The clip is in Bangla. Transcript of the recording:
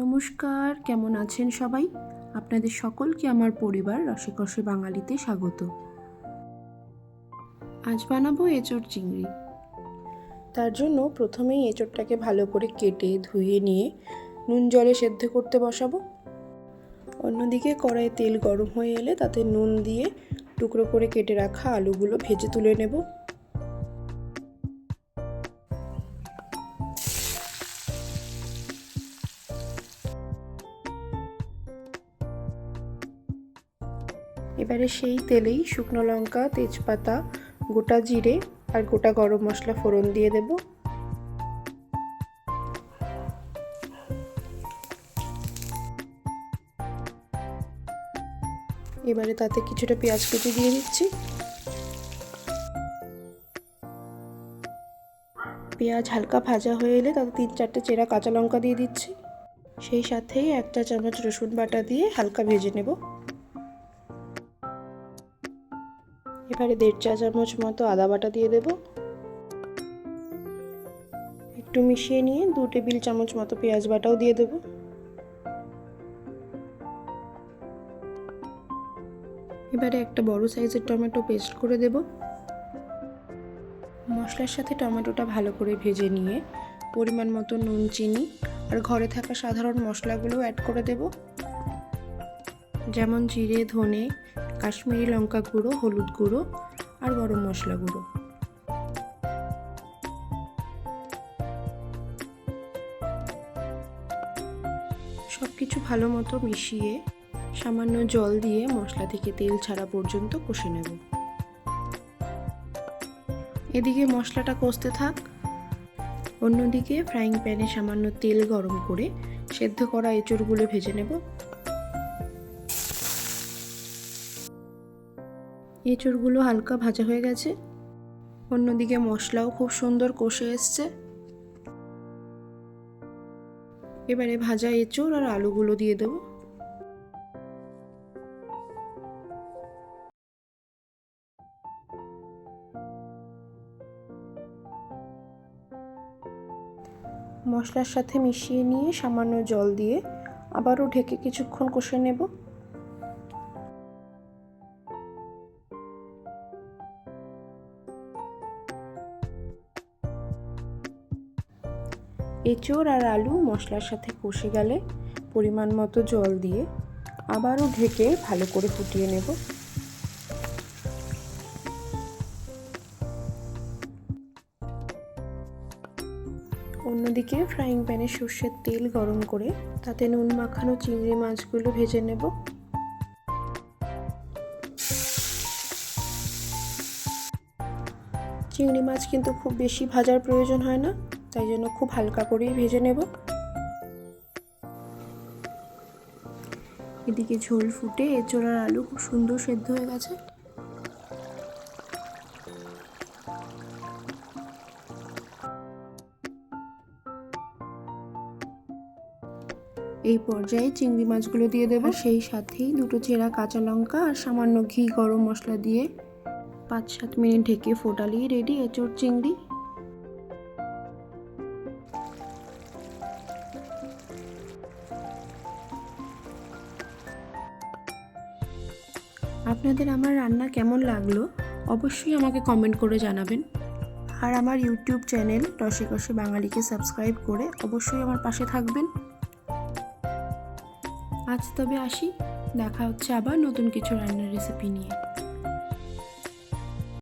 নমস্কার, কেমন আছেন সবাই? আপনাদের সকলকে আমার পরিবার রসিকরসে বাঙালিতে স্বাগত। আজ বানাবো এঁচোড় চিংড়ি। তার জন্য প্রথমেই এঁচোড়টাকে ভালো করে কেটে ধুয়ে নিয়ে নুন জলে সেদ্ধ করতে বসাবো। অন্যদিকে কড়াইয়ে তেল গরম হয়ে এলে তাতে নুন দিয়ে টুকরো করে কেটে রাখা আলুগুলো ভেজে তুলে নেব। এবারে সেই তেলেই শুকনো লঙ্কা, তেজপাতা, গোটা জিরে আর গোটা গরম মশলা ফোড়ন দিয়ে দেব। এবারে তাতে কিছুটা পেঁয়াজ কুচি দিয়ে দিচ্ছি। পেঁয়াজ হালকা ভাজা হয়ে এলে তাতে 3-4টে চেরা কাঁচা লঙ্কা দিয়ে দিচ্ছি। সেই সাথেই 1 চা চামচ রসুন বাটা দিয়ে হালকা ভেজে নেব। এবারে 1.5 চা চামচ মতো আদা বাটা দিয়ে দেব। একটু মিশিয়ে নিয়ে 2 টেবিল চামচ মতো পেঁয়াজ বাটাও দিয়ে দেব। এবারে একটা বড় সাইজের টমেটো পেস্ট করে দেব। মশলার সাথে টমেটোটা ভালো করে ভেজে নিয়ে পরিমাণ মতো নুন, চিনি আর ঘরে থাকা সাধারণ মশলাগুলো অ্যাড করে দেব, যেমন জিরে, ধনে, কাশ্মীরি লঙ্কা গুঁড়ো, হলুদ গুঁড়ো আর গরম মশলা গুঁড়ো। সব কিছু ভালো মতো মিশিয়ে সামান্য জল দিয়ে মশলা থেকে তেল ছাড়া পর্যন্ত কষে নেব। এদিকে মশলাটা কষতে থাক। অন্যদিকে ফ্রাইং প্যানে সামান্য তেল গরম করে সেদ্ধ করা এঁচোড়গুলো ভেজে নেব। এঁচোড়গুলো হালকা ভাজা হয়ে গেছে। অন্যদিকে মশলাও খুব সুন্দর কষে এসছে। এবারে ভাজা এঁচোড় আর আলুগুলো দিয়ে দেব। মশলার সাথে মিশিয়ে নিয়ে সামান্য জল দিয়ে আবারও ঢেকে কিছুক্ষণ কষে নেব। এঁচোড় আর আলু মশলার সাথে কষে গেলে পরিমাণ মতো জল দিয়ে আবারও ঢেকে ভালো করে ফুটিয়ে নেব। অন্যদিকে ফ্রাইং প্যানে সর্ষের তেল গরম করে তাতে নুন মাখানো চিংড়ি মাছগুলো ভেজে নেব। চিংড়ি মাছ কিন্তু খুব বেশি ভাজার প্রয়োজন হয় না, তাই জন্য খুব হালকা করেই ভেজে নেব। এদিকে ঝোল ফুটে এঁচোড় আর আলু খুব সুন্দর সেদ্ধ হয়ে গেছে। এই পর্যায়ে চিংড়ি মাছগুলো দিয়ে দেব। সেই সাথেই 2টো চেরা কাঁচা লঙ্কা আর সামান্য ঘি, গরম মশলা দিয়ে 5-7 মিনিট ঢেকে ফোটালেই রেডি এঁচোড় চিংড়ি। আপনাদের আমার রান্না কেমন লাগলো অবশ্যই আমাকে কমেন্ট করে জানাবেন। আর আমার ইউটিউব চ্যানেল রসিকরসে বাঙালিকে সাবস্ক্রাইব করে অবশ্যই আমার পাশে থাকবেন। আজ তবে আসি, দেখা হচ্ছে আবার নতুন কিছু রান্নার রেসিপি নিয়ে।